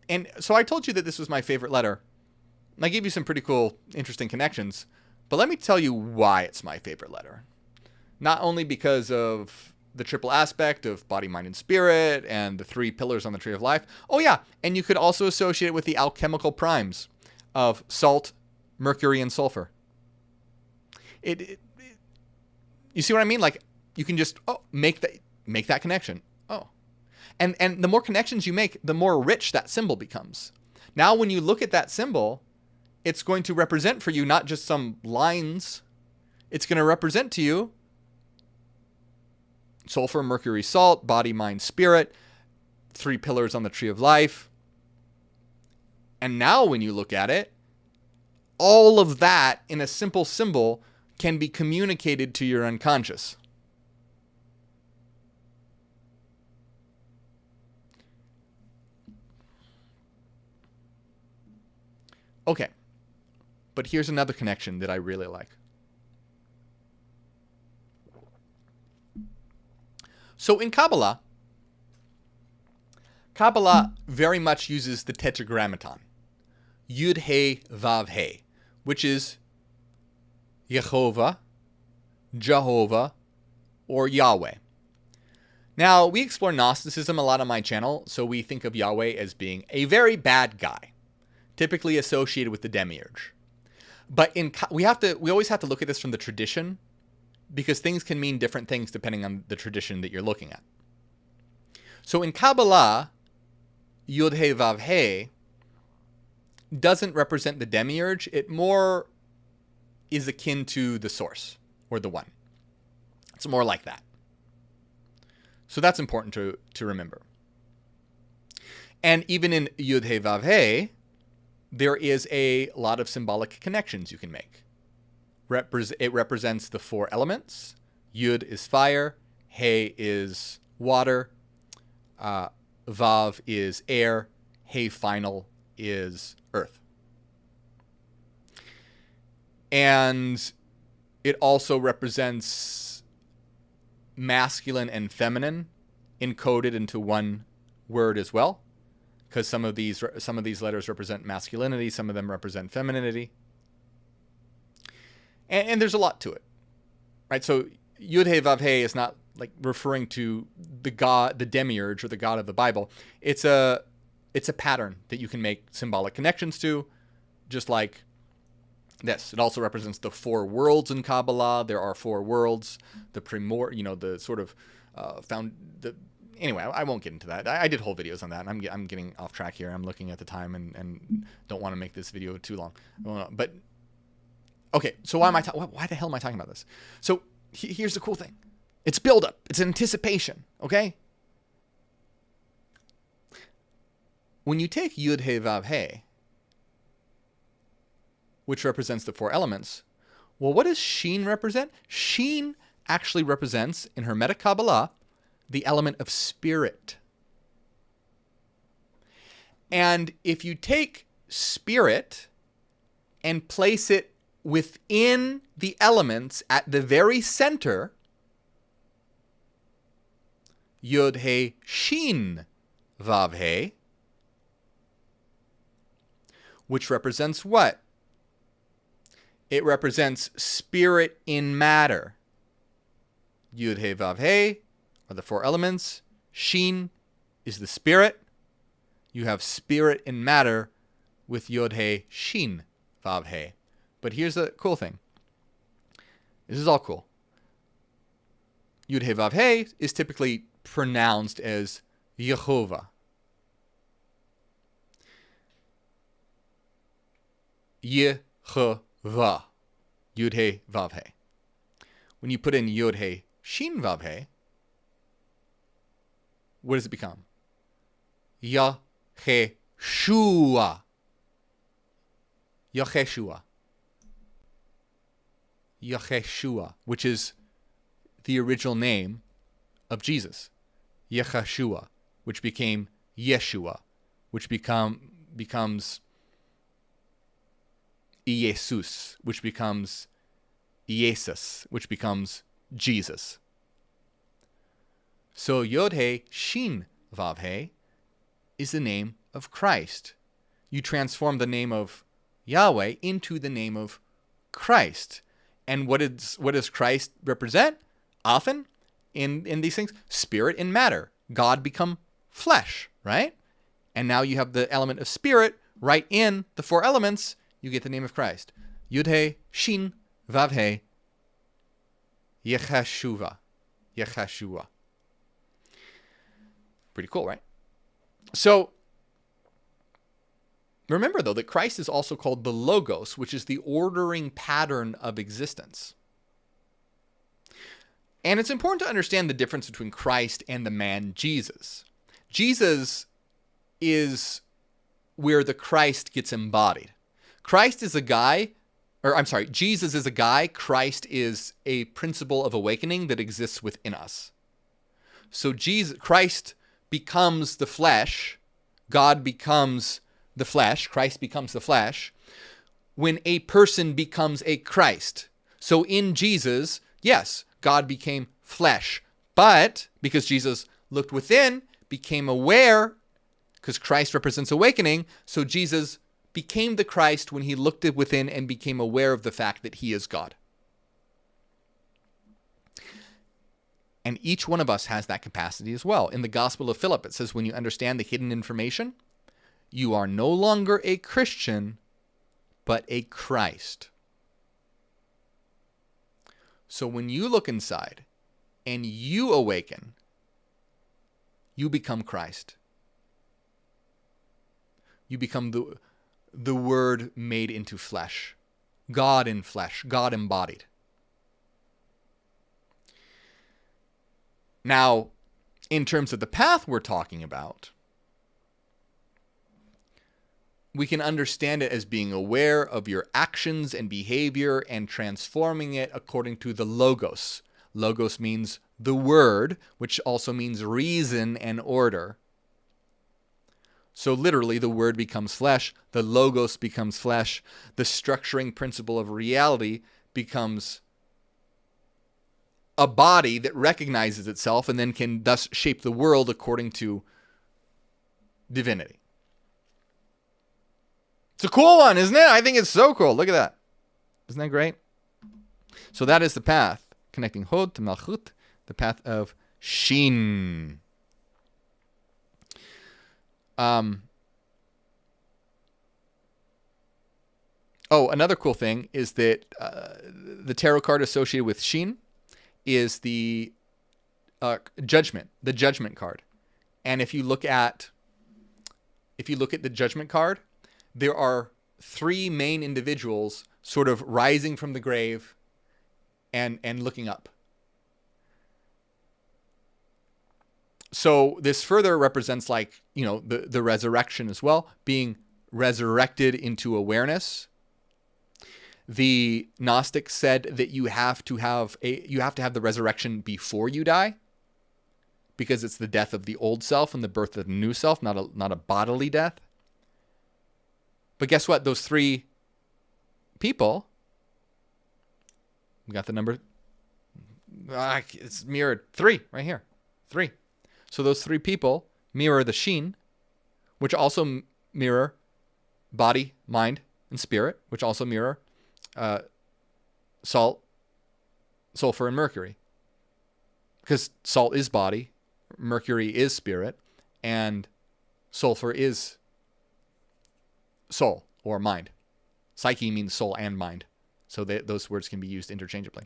and so I told you that this was my favorite letter. And I gave you some pretty cool, interesting connections. But let me tell you why it's my favorite letter. Not only because of the triple aspect of body, mind, and spirit, and the 3 pillars on the tree of life. Oh yeah, and you could also associate it with the alchemical primes of salt, mercury, and sulfur. You see what I mean? Like, you can just make that connection. Oh. And the more connections you make, the more rich that symbol becomes. Now when you look at that symbol, it's going to represent for you not just some lines. It's going to represent to you sulfur, mercury, salt, body, mind, spirit, 3 pillars on the tree of life. And now when you look at it, all of that in a simple symbol can be communicated to your unconscious. Okay, but here's another connection that I really like. So in Kabbalah very much uses the tetragrammaton, Yud He Vav He, which is Yehovah, Jehovah, or Yahweh. Now, we explore Gnosticism a lot on my channel, so we think of Yahweh as being a very bad guy, typically associated with the demiurge. But we always have to look at this from the tradition, because things can mean different things depending on the tradition that you're looking at. So in Kabbalah, Yud He Vav He doesn't represent the demiurge. It more is akin to the source, or the one. It's more like that. So that's important to remember. And even in Yud He Vav He, there is a lot of symbolic connections you can make. It represents the 4 elements. Yud is fire, He is water, Vav is air, He final is earth. And it also represents masculine and feminine encoded into one word as well, because some of these letters represent masculinity, some of them represent femininity. And there's a lot to it, right? So Yud He Vav He is not like referring to the god, the demiurge, or the god of the Bible. It's a pattern that you can make symbolic connections to, just like this. It also represents the 4 worlds in Kabbalah. There are 4 worlds. The sort of Anyway, I won't get into that. I did whole videos on that, and I'm getting off track here. I'm looking at the time and don't want to make this video too long. But okay, so why the hell am I talking about this? So here's the cool thing. It's build-up. It's anticipation, okay? When you take Yud He Vav He, which represents the 4 elements, well, what does Sheen represent? Sheen actually represents, in Hermetic Kabbalah, the element of spirit. And if you take spirit and place it within the elements at the very center, Yud He Sheen Vav He, which represents what? It represents spirit in matter. Yud He Vav He are the 4 elements. Sheen is the spirit. You have spirit in matter with Yod He Sheen Vav He. But here's the cool thing. This is all cool. Yud He Vav He is typically pronounced as Yehovah. Yehovah. Yud He Vav He. When you put in Yod He Sheen Vav He, what does it become? Yaheshua. Yaheshua. Yaheshua, which is the original name of Jesus. Yaheshua, which became Yeshua, which becomes Jesus, which becomes Jesus, which becomes Jesus. So Yod He Sheen Vav He is the name of Christ. You transform the name of Yahweh into the name of Christ. And what does Christ represent? Often in these things, spirit and matter. God become flesh, right? And now you have the element of spirit right in the 4 elements. You get the name of Christ. Yud He Sheen Vav He Yecheshua. Yecheshua. Pretty cool, right? So, remember, though, that Christ is also called the Logos, which is the ordering pattern of existence. And it's important to understand the difference between Christ and the man Jesus. Jesus is where the Christ gets embodied. Jesus is a guy. Christ is a principle of awakening that exists within us. So Christ becomes the flesh. God becomes the flesh. Christ becomes the flesh when a person becomes a Christ. So in Jesus, yes, God became flesh. But because Jesus looked within, became aware, because Christ represents awakening, so Jesus became the Christ when he looked within and became aware of the fact that he is God. And each one of us has that capacity as well. In the Gospel of Philip, it says when you understand the hidden information, you are no longer a Christian, but a Christ. So when you look inside and you awaken, you become Christ. You become the Word made into flesh. God in flesh. God embodied. Now, in terms of the path we're talking about, we can understand it as being aware of your actions and behavior and transforming it according to the Logos. Logos means the Word, which also means reason and order. So literally, the Word becomes flesh, the Logos becomes flesh, the structuring principle of reality becomes a body that recognizes itself and then can thus shape the world according to divinity. It's a cool one, isn't it? I think it's so cool. Look at that. Isn't that great? So that is the path, connecting Hod to Malchut, the path of Sheen. Another cool thing is that the tarot card associated with Sheen is the judgment card. And if you look at the judgment card, there are three main individuals sort of rising from the grave and looking up. So this further represents the resurrection as well, being resurrected into awareness. The Gnostics said that you have to have the resurrection before you die, because it's the death of the old self and the birth of the new self, not a bodily death. But guess what? Those three people, we got the number. It's mirrored 3 right here. 3. So those three people mirror the Sheen, which also mirror body, mind, and spirit, which also mirror salt, sulfur, and mercury. Because salt is body, mercury is spirit, and sulfur is soul or mind. Psyche means soul and mind. So those words can be used interchangeably.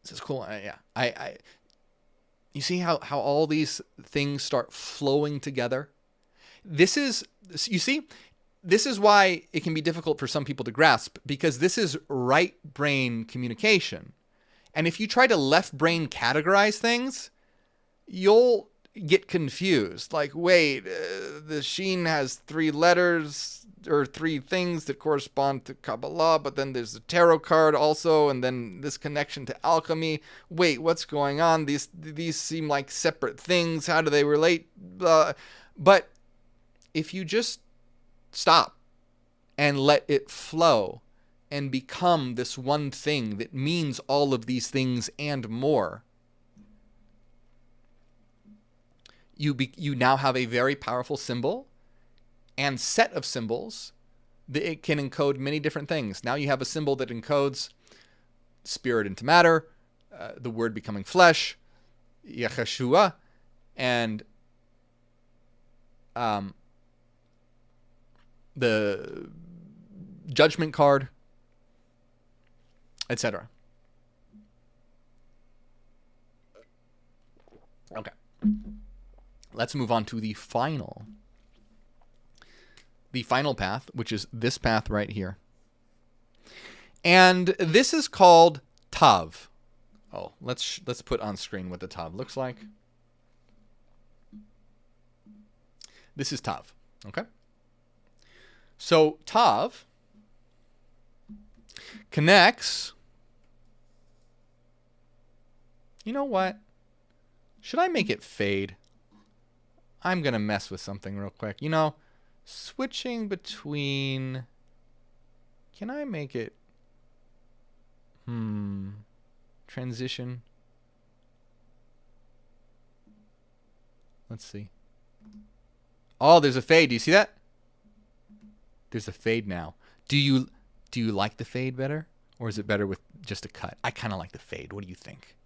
This is cool. Yeah. You see how all these things start flowing together? This is why it can be difficult for some people to grasp, because this is right brain communication. And if you try to left brain categorize things, you'll get confused. Like, wait, the Sheen has 3 letters or 3 things that correspond to Kabbalah, but then there's the tarot card also, and then this connection to alchemy. Wait, what's going on? These seem like separate things. How do they relate? But if you just stop and let it flow and become this one thing that means all of these things and more, you now have a very powerful symbol and set of symbols that it can encode many different things. Now you have a symbol that encodes spirit into matter, the Word becoming flesh, Yeshua, and the judgment card, etc. Okay. Let's move on to the final path, which is this path right here. And this is called Tav. Oh, let's put on screen what the Tav looks like. This is Tav, okay? So Tav connects. You know what? Should I make it fade? I'm going to mess with something real quick. You know, switching between... Can I make it... Transition. Let's see. Oh, there's a fade. Do you see that? There's a fade now. Do you like the fade better? Or is it better with just a cut? I kind of like the fade. What do you think?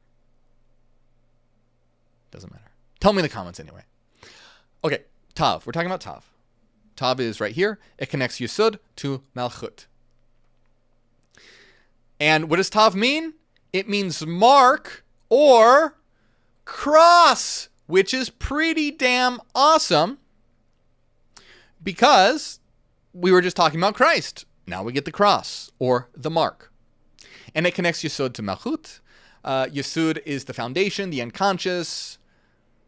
Doesn't matter. Tell me in the comments anyway. Okay, Tav. We're talking about Tav. Tav is right here. It connects Yesod to Malchut. And what does Tav mean? It means mark or cross, which is pretty damn awesome because we were just talking about Christ. Now we get the cross or the mark. And it connects Yesod to Malchut. Yesod is the foundation, the unconscious,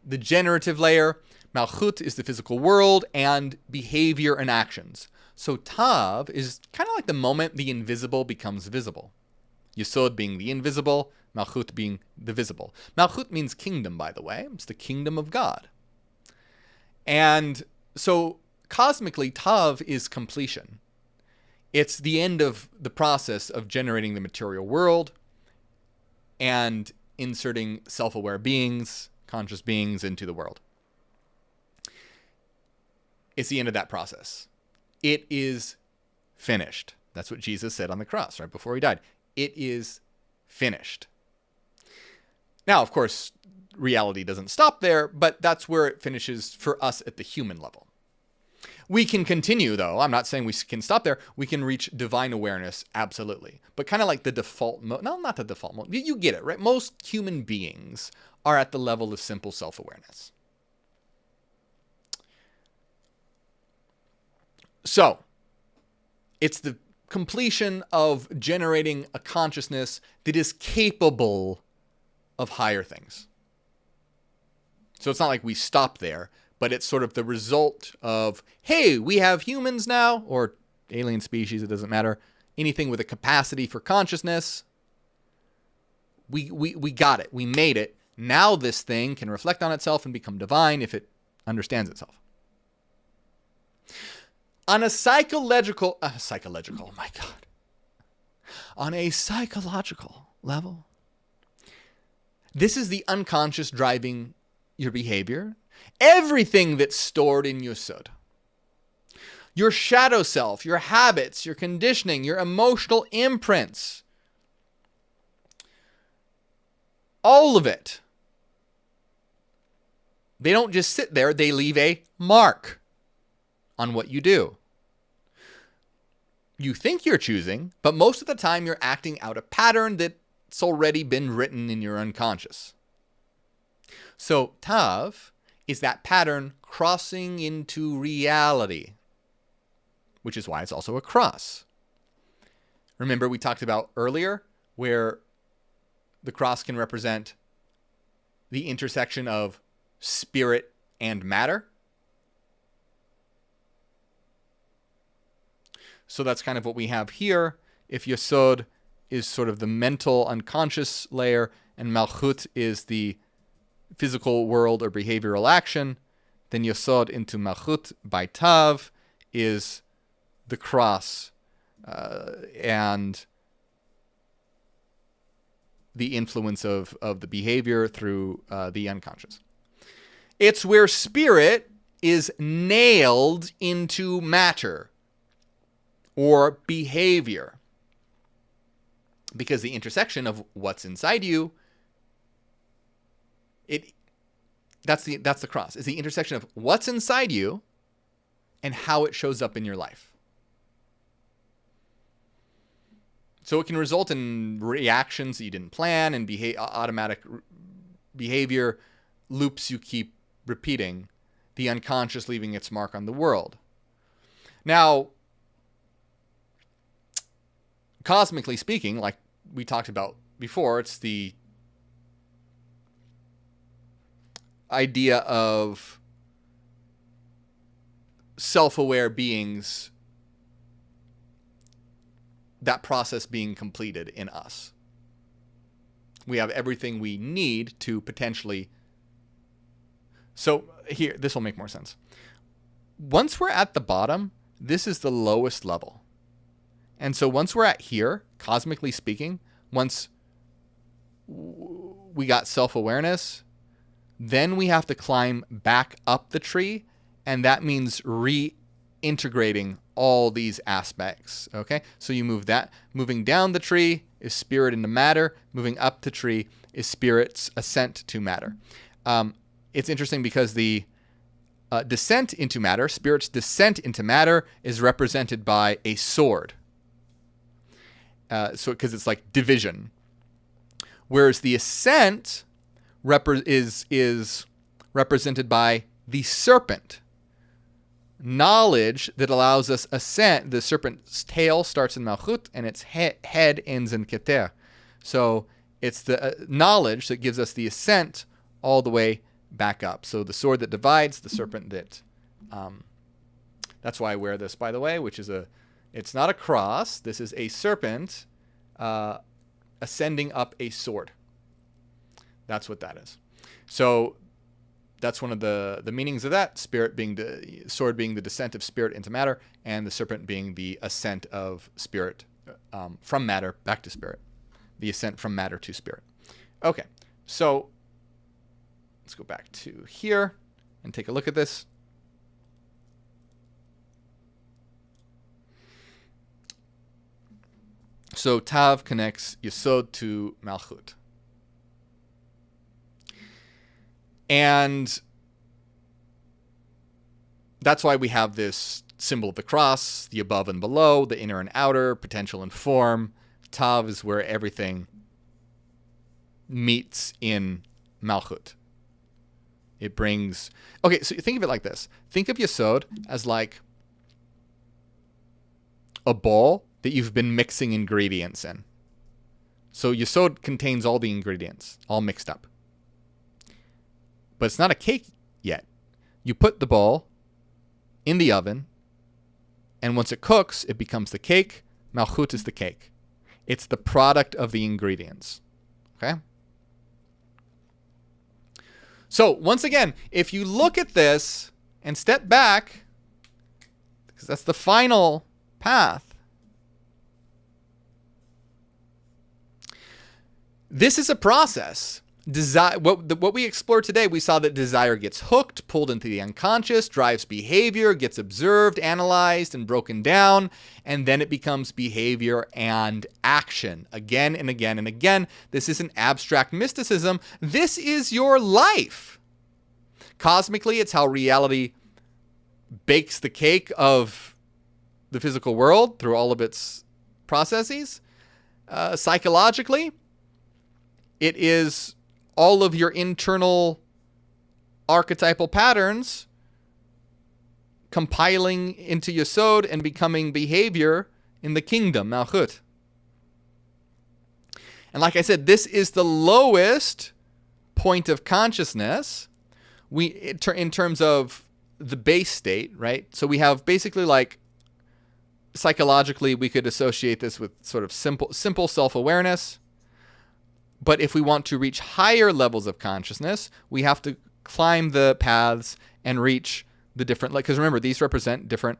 the generative layer. Malchut is the physical world and behavior and actions. So Tav is kind of like the moment the invisible becomes visible. Yesod being the invisible, Malchut being the visible. Malchut means kingdom, by the way. It's the kingdom of God. And so cosmically, Tav is completion. It's the end of the process of generating the material world and inserting self-aware beings, conscious beings into the world. It's the end of that process. It is finished. That's what Jesus said on the cross right before he died. It is finished. Now, of course, reality doesn't stop there, but that's where it finishes for us at the human level. We can continue, though. I'm not saying we can stop there. We can reach divine awareness, absolutely. But kind of like the default mode. No, not the default mode. You get it, right? Most human beings are at the level of simple self-awareness. So, it's the completion of generating a consciousness that is capable of higher things. So it's not like we stop there, but it's sort of the result of, hey, we have humans now, or alien species, it doesn't matter. Anything with a capacity for consciousness, we got it. We made it. Now this thing can reflect on itself and become divine if it understands itself. On a psychological, oh my God. On a psychological level, this is the unconscious driving your behavior. Everything that's stored in Yesod. Your shadow self, your habits, your conditioning, your emotional imprints. All of it. They don't just sit there, they leave a mark on what you do. You think you're choosing, but most of the time you're acting out a pattern that's already been written in your unconscious. So Tav is that pattern crossing into reality, which is why it's also a cross. Remember we talked about earlier where the cross can represent the intersection of spirit and matter. So that's kind of what we have here. If Yesod is sort of the mental, unconscious layer, and Malchut is the physical world or behavioral action, then Yesod into Malchut by Tav is the cross and the influence of the behavior through the unconscious. It's where spirit is nailed into matter or behavior. Because the intersection of what's inside you, that's the cross. It's the intersection of what's inside you and how it shows up in your life. So it can result in reactions that you didn't plan and automatic behavior loops you keep repeating, the unconscious leaving its mark on the world. Now, cosmically speaking, like we talked about before, it's the idea of self-aware beings, that process being completed in us. We have everything we need to potentially... So here, this will make more sense. Once we're at the bottom, this is the lowest level. And so once we're at here, cosmically speaking, once we got self-awareness, then we have to climb back up the tree, and that means reintegrating all these aspects, okay? So you move that. Moving down the tree is spirit into matter. Moving up the tree is spirit's ascent to matter. It's interesting because the descent into matter, spirit's descent into matter, is represented by a sword. So because it's like division. Whereas the ascent is represented by the serpent. Knowledge that allows us ascent. The serpent's tail starts in Malchut and its head ends in Keter. So it's the knowledge that gives us the ascent all the way back up. So the sword that divides, the serpent that... that's why I wear this, by the way, which is it's not a cross. This is a serpent ascending up a sword. That's what that is. So that's one of the meanings of that. Spirit being the sword being the descent of spirit into matter, and the serpent being the ascent of spirit from matter back to spirit. The ascent from matter to spirit. Okay, so let's go back to here and take a look at this. So Tav connects Yesod to Malchut. And that's why we have this symbol of the cross, the above and below, the inner and outer, potential and form. Tav is where everything meets in Malchut. It brings... Okay, so think of it like this. Think of Yesod as like a bowl that you've been mixing ingredients in. So Yesod contains all the ingredients, all mixed up. But it's not a cake yet. You put the bowl in the oven, and once it cooks, it becomes the cake. Malchut is the cake. It's the product of the ingredients. Okay? So, once again, if you look at this and step back, because that's the final path, this is a process. What we explored today, we saw that desire gets hooked, pulled into the unconscious, drives behavior, gets observed, analyzed, and broken down, and then it becomes behavior and action again and again and again. This isn't abstract mysticism. This is your life. Cosmically, it's how reality bakes the cake of the physical world through all of its processes. Psychologically, it is all of your internal archetypal patterns compiling into Yesod and becoming behavior in the kingdom, Malchut. And like I said, this is the lowest point of consciousness in terms of the base state, right? So we have basically like psychologically we could associate this with sort of simple self-awareness. But if we want to reach higher levels of consciousness, we have to climb the paths and reach the different... Because remember, these represent different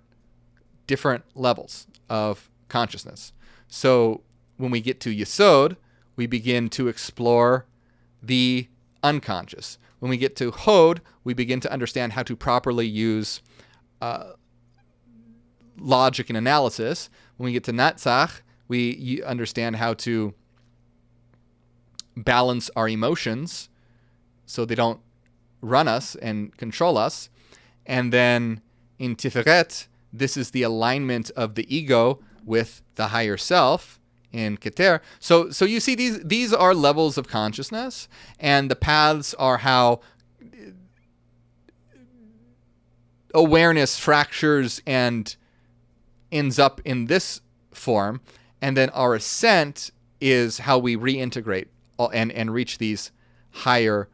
levels of consciousness. So when we get to Yesod, we begin to explore the unconscious. When we get to Hod, we begin to understand how to properly use logic and analysis. When we get to Natzach, we understand how to balance our emotions so they don't run us and control us. And then in Tiferet, this is the alignment of the ego with the higher self in Keter. So you see these are levels of consciousness, and the paths are how awareness fractures and ends up in this form, and then our ascent is how we reintegrate and reach these higher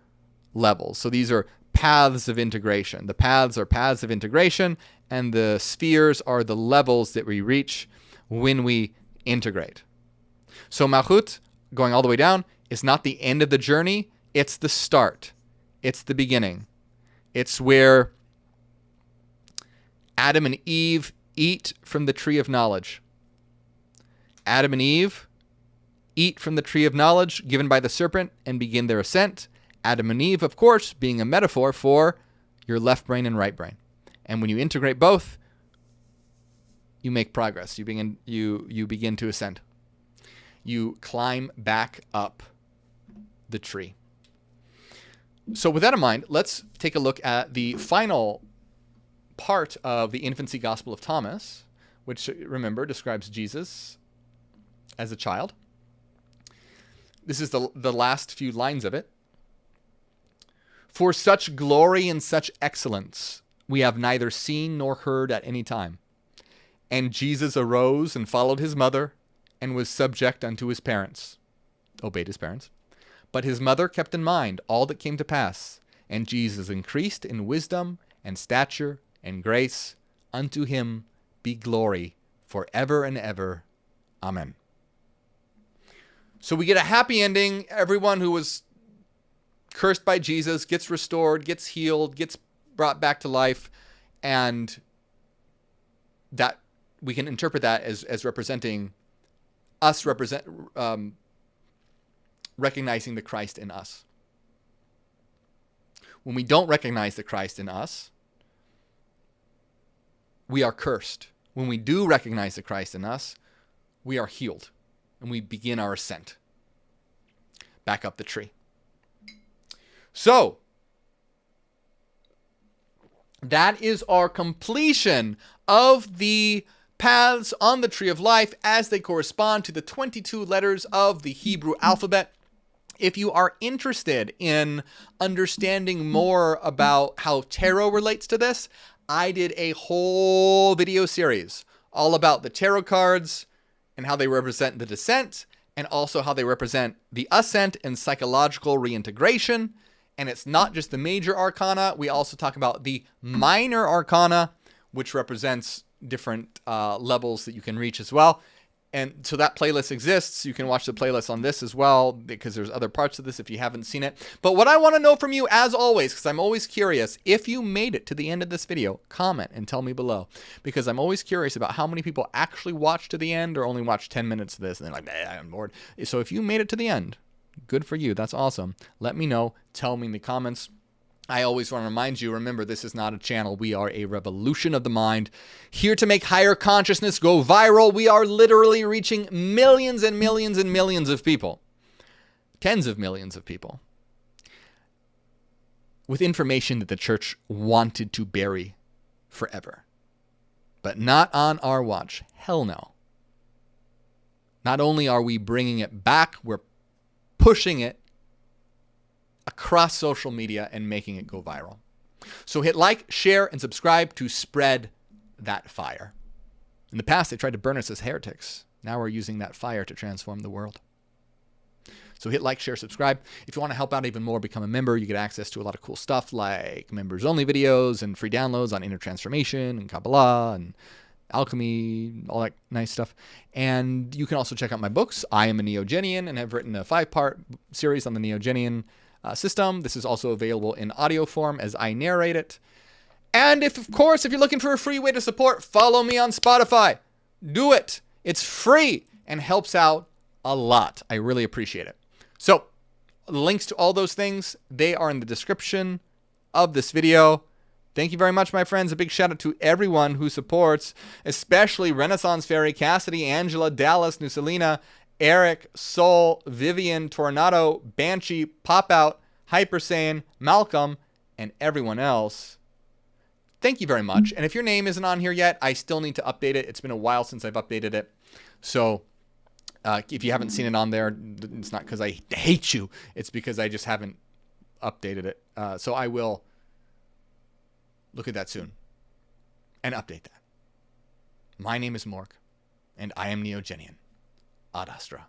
levels. So these are paths of integration. The paths are paths of integration, and the spheres are the levels that we reach when we integrate. So Malchut, going all the way down, is not the end of the journey. It's the start. It's the beginning. It's where Adam and Eve eat from the tree of knowledge. Adam and Eve eat from the tree of knowledge given by the serpent and begin their ascent. Adam and Eve, of course, being a metaphor for your left brain and right brain. And when you integrate both, you make progress. You begin to ascend. You climb back up the tree. So with that in mind, let's take a look at the final part of the infancy gospel of Thomas, which, remember, describes Jesus as a child. This is the last few lines of it. For such glory and such excellence we have neither seen nor heard at any time. And Jesus arose and followed his mother and was subject unto his parents, obeyed his parents. But his mother kept in mind all that came to pass, and Jesus increased in wisdom and stature and grace. Unto him be glory forever and ever. Amen. So we get a happy ending. Everyone who was cursed by Jesus gets restored, gets healed, gets brought back to life, and that we can interpret that as representing us, recognizing the Christ in us. When we don't recognize the Christ in us, we are cursed. When we do recognize the Christ in us, we are healed, and we begin our ascent back up the tree. So, that is our completion of the paths on the tree of life as they correspond to the 22 letters of the Hebrew alphabet. If you are interested in understanding more about how tarot relates to this, I did a whole video series all about the tarot cards and how they represent the descent, and also how they represent the ascent and psychological reintegration. And it's not just the major arcana. We also talk about the minor arcana, which represents different levels that you can reach as well. And so that playlist exists. You can watch the playlist on this as well, because there's other parts of this if you haven't seen it. But what I want to know from you, as always, because I'm always curious, if you made it to the end of this video, comment and tell me below. Because I'm always curious about how many people actually watch to the end or only watch 10 minutes of this and they're like, I'm bored. So if you made it to the end, good for you. That's awesome. Let me know. Tell me in the comments. I always want to remind you, remember, this is not a channel. We are a revolution of the mind, here to make higher consciousness go viral. We are literally reaching millions and millions and millions of people, tens of millions of people, with information that the church wanted to bury forever. But not on our watch. Hell no. Not only are we bringing it back, we're pushing it across social media and making it go viral. So hit like, share, and subscribe to spread that fire. In the past, they tried to burn us as heretics. Now we're using that fire to transform the world. So hit like, share, subscribe. If you want to help out even more, become a member. You get access to a lot of cool stuff like members-only videos and free downloads on inner transformation and Kabbalah and alchemy, all that nice stuff. And you can also check out my books. I am a neogenian and have written a 5-part series on the neogenian system. This is also available in audio form as I narrate it. And if you're looking for a free way to support, follow me on Spotify. Do it. It's free and helps out a lot. I really appreciate it. So, links to all those things, they are in the description of this video. Thank you very much, my friends. A big shout out to everyone who supports, especially Renaissance Fairy, Cassidy, Angela, Dallas, Nusalina, Eric, Soul, Vivian, Tornado, Banshee, Pop Out, Hyper Saiyan, Malcolm, and everyone else. Thank you very much. And if your name isn't on here yet, I still need to update it. It's been a while since I've updated it. So If you haven't seen it on there, it's not because I hate you. It's because I just haven't updated it. So I will look at that soon and update that. My name is Morgue, and I am Neogenian. Ad Astra.